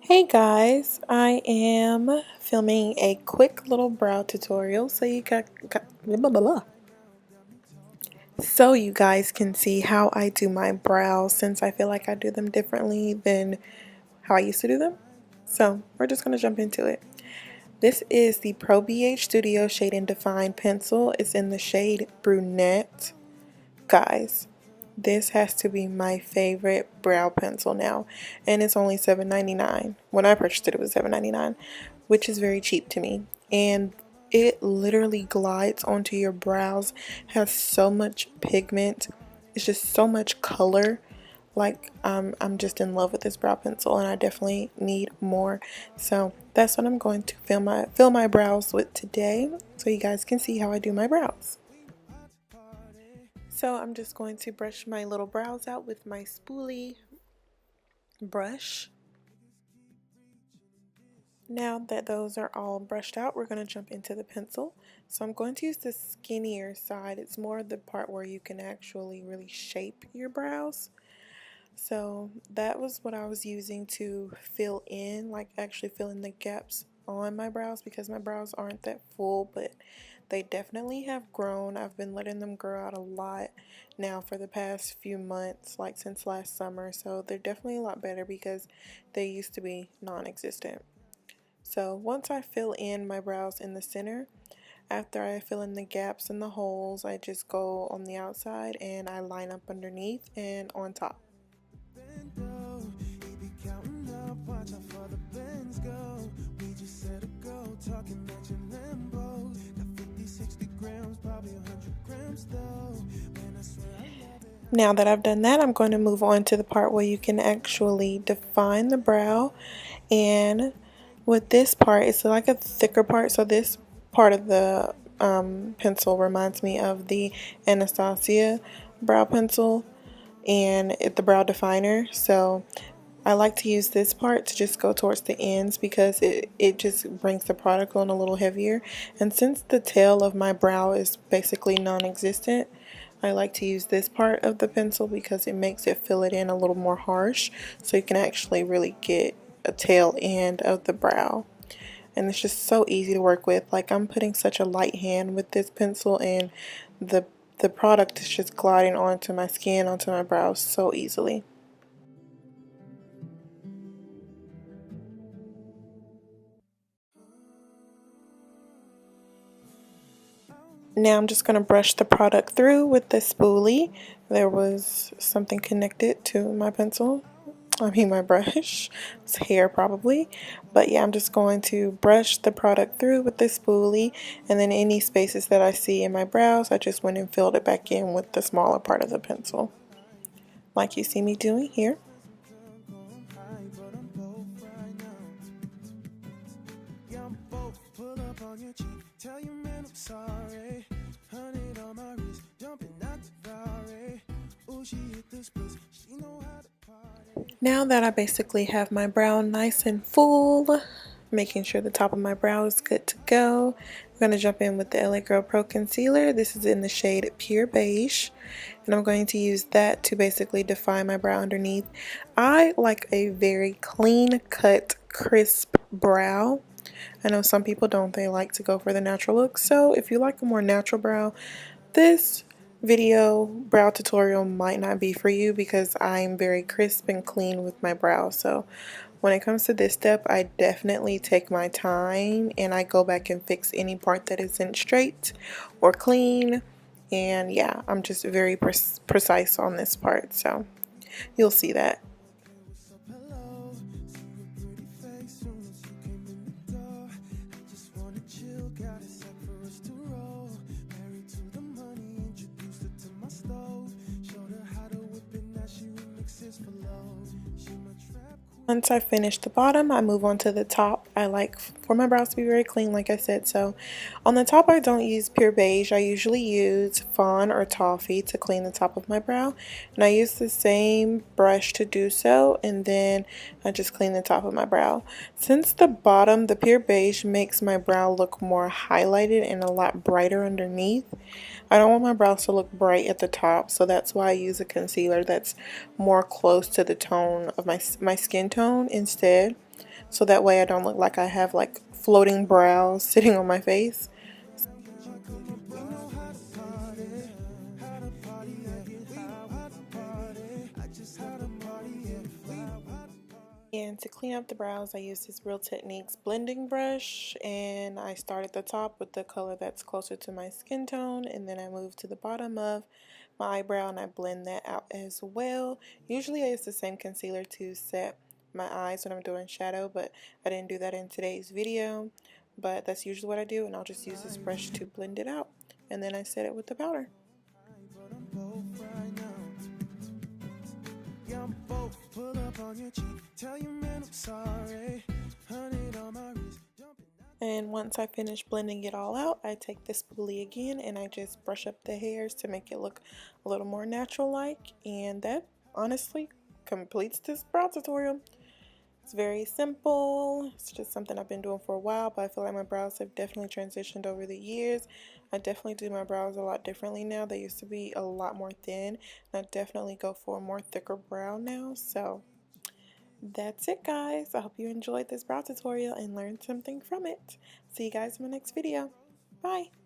Hey guys, I am filming a quick little brow tutorial blah, blah, blah. So you guys can see how I do my brows, since I feel like I do them differently than how I used to do them. So we're just going to jump into it. This is the Pro BH Studio Shade and Define pencil. It's in the shade Brunette. Guys, this has to be my favorite brow pencil now, and it's only $7.99. When I purchased it, it was $7.99, which is very cheap to me. And it literally glides onto your brows, has so much pigment, it's just so much color. Like, I'm just in love with this brow pencil, and I definitely need more. So that's what I'm going to fill my brows with today, so you guys can see how I do my brows. So I'm just going to brush my little brows out with my spoolie brush. Now that those are all brushed out, we're going to jump into the pencil. So I'm going to use the skinnier side. It's more the part where you can actually really shape your brows. So that was what I was using to fill in, like actually fill in the gaps on my brows, because my brows aren't that full, but they definitely have grown. I've been letting them grow out a lot now for the past few months, like since last summer. So they're definitely a lot better because they used to be non-existent. So once I fill in my brows in the center, after I fill in the gaps and the holes, I just go on the outside and I line up underneath and on top. Now that I've done that, I'm going to move on to the part where you can actually define the brow. And with this part, it's like a thicker part, so this part of the pencil reminds me of the Anastasia brow pencil and the brow definer. So I like to use this part to just go towards the ends, because it just brings the product on a little heavier. And since the tail of my brow is basically non-existent, I like to use this part of the pencil because it makes it fill it in a little more harsh, so you can actually really get a tail end of the brow. And it's just so easy to work with. Like, I'm putting such a light hand with this pencil, and the the product is just gliding onto my skin, onto my brows so easily. Now I'm just going to brush the product through with this spoolie. There was something connected to my pencil. I mean my brush. It's hair probably. But yeah, I'm just going to brush the product through with this spoolie, and then any spaces that I see in my brows, I just went and filled it back in with the smaller part of the pencil, like you see me doing here. Now that I basically have my brow nice and full, making sure the top of my brow is good to go, I'm going to jump in with the LA Girl Pro Concealer. This is in the shade Pure Beige, and I'm going to use that to basically define my brow underneath. I like a very clean cut, crisp brow. I know some people don't, they like to go for the natural look. So if you like a more natural brow, this video brow tutorial might not be for you, because I'm very crisp and clean with my brow. So when it comes to this step, I definitely take my time and I go back and fix any part that isn't straight or clean. And yeah, I'm just very precise on this part, so you'll see that. Once I finish the bottom, I move on to the top. I like for my brows to be very clean, like I said. So on the top, I don't use Pure Beige. I usually use Fawn or Toffee to clean the top of my brow. And I use the same brush to do so. And then I just clean the top of my brow. Since the bottom, the Pure Beige makes my brow look more highlighted and a lot brighter underneath, I don't want my brows to look bright at the top, so that's why I use a concealer that's more close to the tone of my skin tone instead. so that way I don't look like I have like floating brows sitting on my face. And to clean up the brows, I use this Real Techniques blending brush, and I start at the top with the color that's closer to my skin tone, and then I move to the bottom of my eyebrow and I blend that out as well. Usually I use the same concealer to set my eyes when I'm doing shadow, but I didn't do that in today's video. But that's usually what I do, and I'll just use this brush to blend it out, and then I set it with the powder. And once I finish blending it all out, I take this spoolie again and I just brush up the hairs to make it look a little more natural like, and that honestly completes this brow tutorial. It's very simple. It's just something I've been doing for a while, but I feel like my brows have definitely transitioned over the years. I definitely do my brows a lot differently now. They used to be a lot more thin, and I definitely go for a more thicker brow now. So that's it, guys. I hope you enjoyed this brow tutorial and learned something from it. See you guys in my next video. Bye.